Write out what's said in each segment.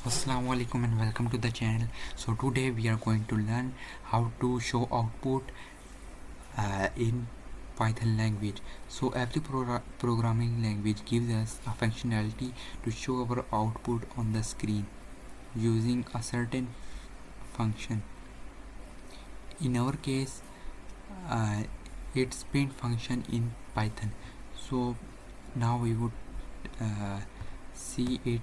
So assalamu alaikum and welcome to the channel. So today we are going to learn how to show output in Python language. So every programming language gives us a functionality to show our output on the screen using a certain function. In our case, it's print function in Python. So now we would see it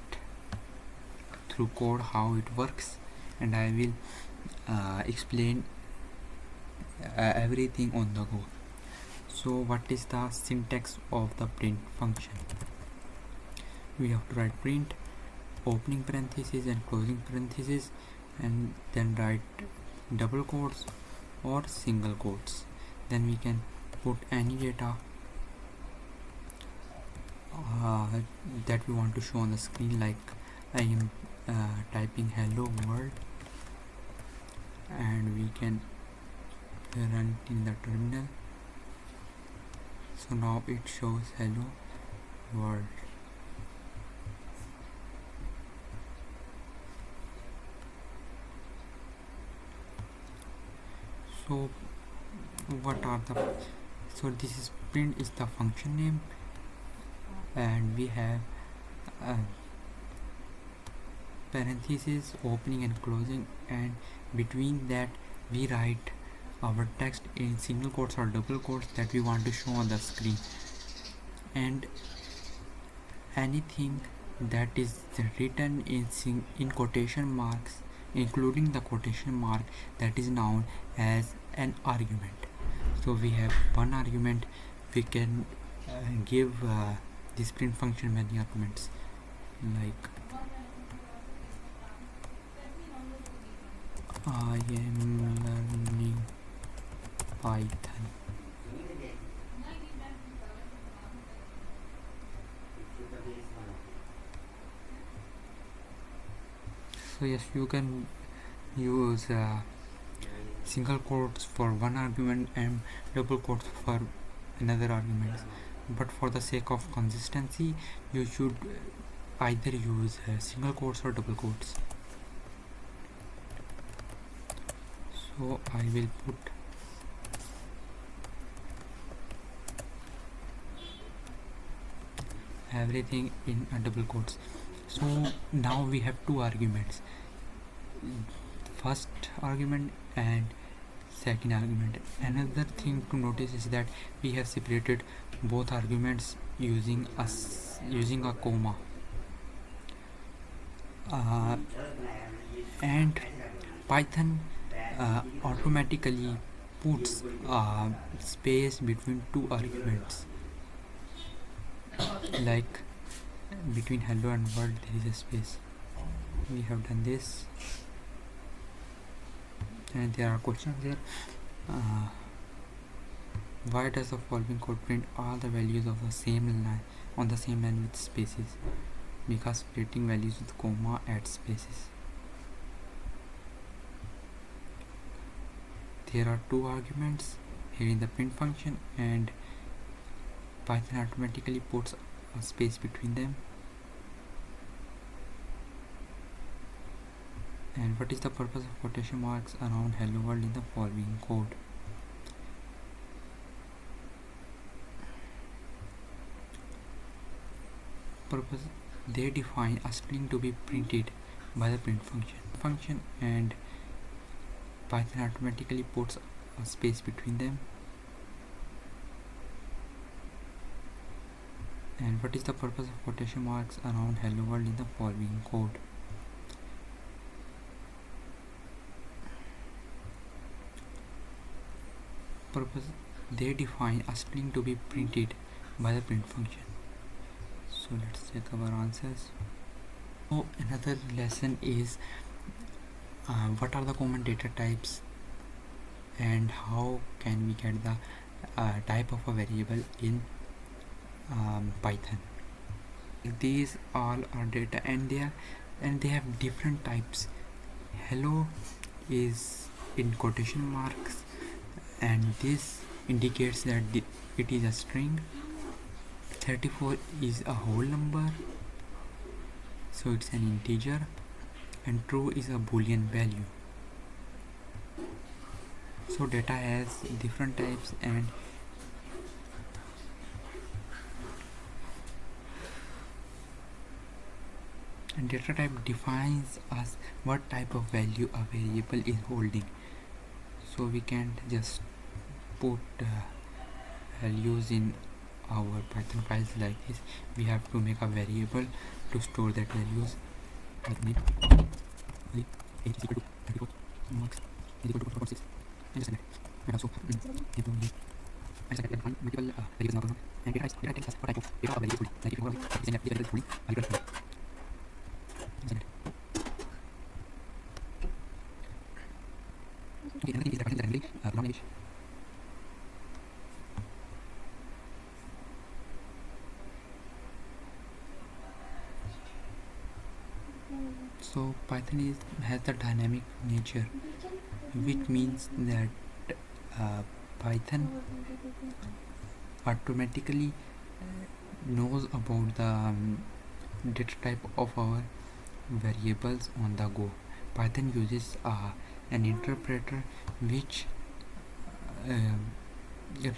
through code how it works, and I will explain everything on the go. So what is the syntax of the print function? We have to write print opening parenthesis and closing parenthesis, and then write double quotes or single quotes. Then we can put any data that we want to show on the screen, like I am typing hello world, and we can run it in the terminal. So now it shows hello world. So what are the this is print is the function name, and we have parentheses opening and closing, and between that we write our text in single quotes or double quotes that we want to show on the screen, and anything that is written in quotation marks, including the quotation mark, that is known as an argument. So we have one argument. We can give this print function many arguments, like I am learning Python. So yes, you can use single quotes for one argument and double quotes for another argument, but for the sake of consistency you should either use single quotes or double quotes. So I will put everything in a double quotes. So now we have two arguments, first argument and second argument. Another thing to notice is that we have separated both arguments using a comma, and Python automatically puts space between two arguments, like between hello and world there is a space. We have done this, and there are questions there. Why does the following code print all the values of the same line on the same line with spaces? Because splitting values with comma adds spaces. There are two arguments here in the print function, and Python automatically puts a space between them. And what is the purpose of quotation marks around hello world in the following code? Purpose: they define a string to be printed by the print function, and Python automatically puts a space between them. And what is the purpose of quotation marks around hello world in the following code? Purpose: they define a string to be printed by the print function. So let's check our answers. So another lesson is what are the common data types, and how can we get the type of a variable in Python. These all are data, and they have different types. Hello is in quotation marks, and this indicates that it is a string. 34 is a whole number, so it's an integer. and true is a boolean value. So data has different types, and data type defines us what type of value a variable is holding. So we can't just put values in our Python files like this. We have to make a variable to store that values. Like name, age is equal to 34, marks is equal to 4.6, and just like that. And also I just like that multiple variables in our program, and data tells us what type of data a variable is holding. Like if you want to say that this variable is holding a different value. Okay, another thing is that Python is dynamically program language. So Python has the dynamic nature, which means that Python automatically knows about the data type of our variables on the go. Python uses an interpreter which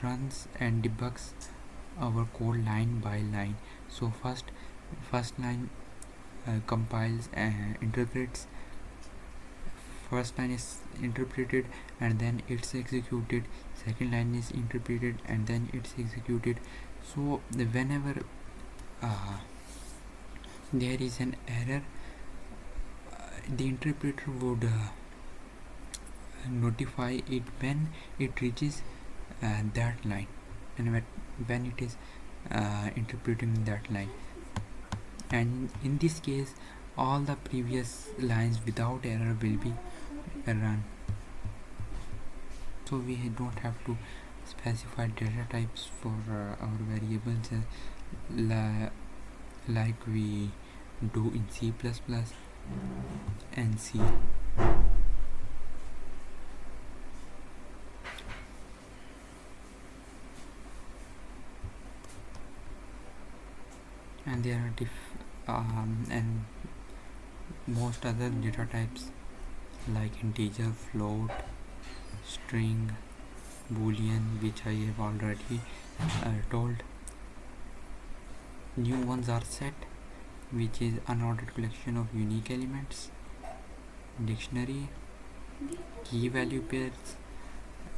runs and debugs our code line by line. So first line compiles and interprets. First line is interpreted and then it's executed. Second line is interpreted and then it's executed. So whenever there is an error, the interpreter would notify it when it reaches that line, and when it is interpreting that line. And in this case, all the previous lines without error will be run. So we don't have to specify data types for our variables like we do in C++ and C. And there are and most other data types like integer, float, string, boolean, which I have already told. New ones are set, which is unordered collection of unique elements, dictionary, key value pairs,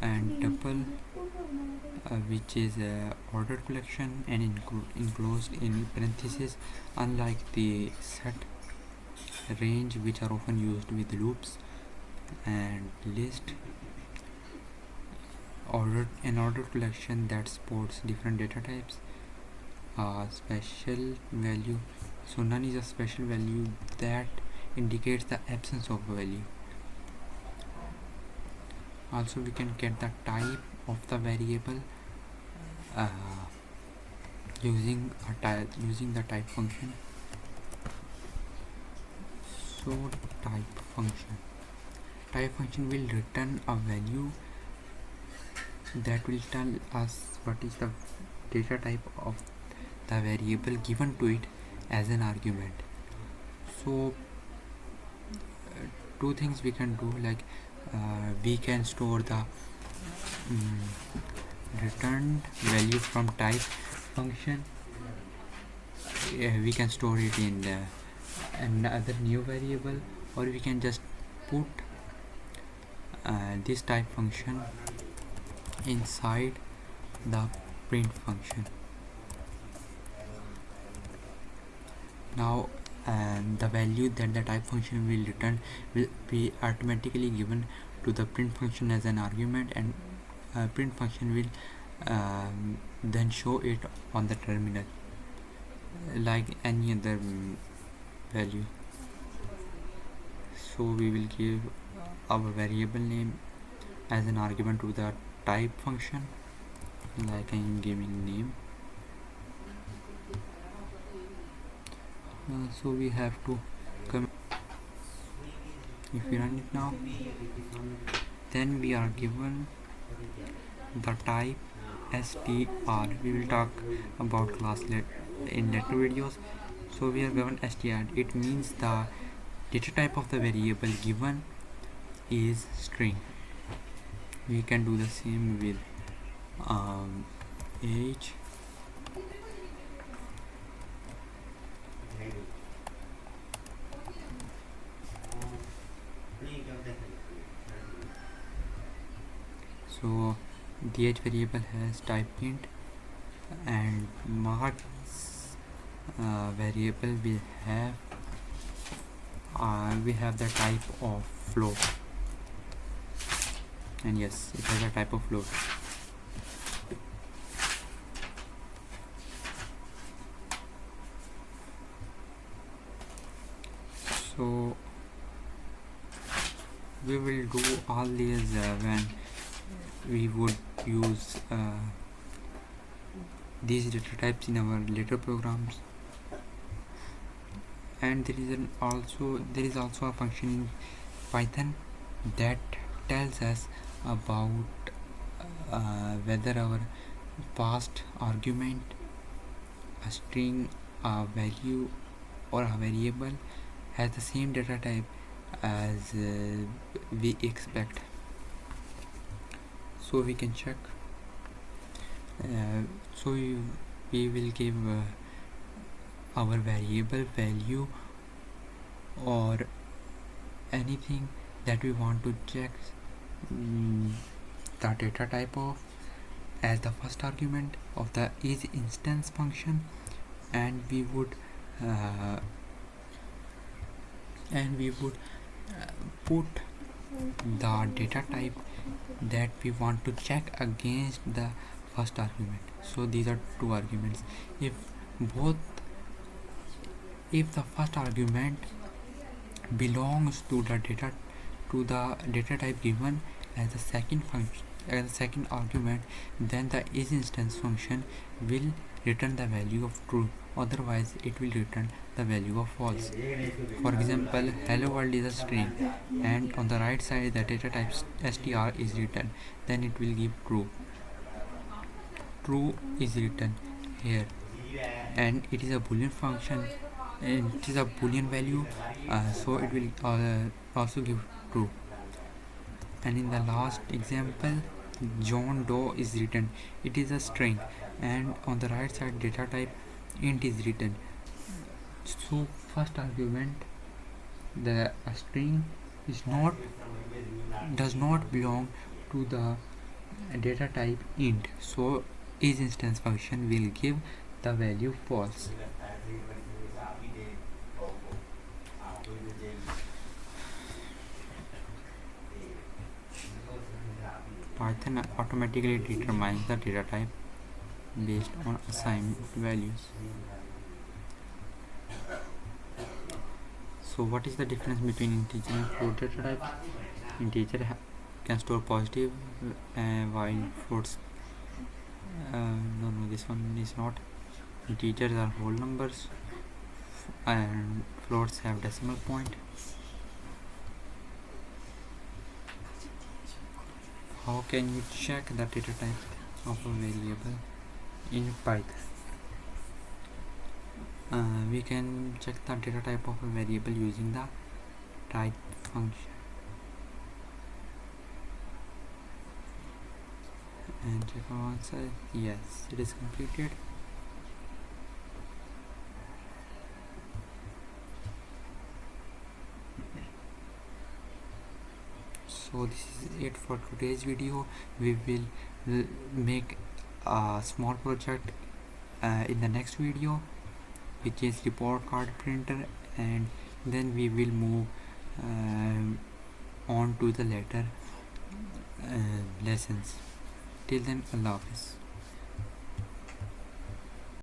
and tuple, which is ordered collection and enclosed in parentheses, unlike the set, range, which are often used with loops, and list. An ordered collection that supports different data types. Special value. So none is a special value that indicates the absence of a value. Also we can get the type of the variable using the type function. So type function will return a value that will tell us what is the data type of the variable given to it as an argument. So two things we can do, like we can store the returned value from type function. We can store it in another new variable, or we can just put this type function inside the print function. Now the value that the type function will return will be automatically given to the print function as an argument, and print function will then show it on the terminal like any other value. So we will give our variable name as an argument to the type function, like I am giving name. So we have to come. If we run it now, then we are given the type str. We will talk about class in later videos. So we are given str. It means the data type of the variable given is string. We can do the same with age. So the age variable has type int, and marks variable will have we have the type of float, and yes, it has a type of float. So we will do all these when we would use these data types in our later programs. And there is also a function in Python that tells us about whether our past argument, a string, a value, or a variable has the same data type as we expect. So we can check. So we will give our variable value or anything that we want to check the data type of as the first argument of the isInstance function, and we would put the data type that we want to check against the first argument. So these are two arguments. If the first argument belongs to the data type given as the second argument, then the isInstance function will return the value of true, otherwise it will return the value of false. For example, hello world is a string, and on the right side the data type str is written, then it will give true. True is written here, and it is a boolean function, and it is a boolean value, so it will also give true. And in the last example, John Doe is written, it is a string, and on the right side data type int is written. So first argument, the string does not belong to the data type int, so isInstance function will give the value false. Python automatically determines the data type based on assigned values. So what is the difference between integer and float data type? Integer can store positive, while floats no, this one is not. Integers are whole numbers and floats have decimal point. How can you check the data type of a variable in Python? We can check the data type of a variable using the type function, and check our answer. Yes, it is completed. So this is it for today's video. We will make a small project in the next video, which is report card printer, and then we will move on to the later lessons. Till then, Allah Hafiz.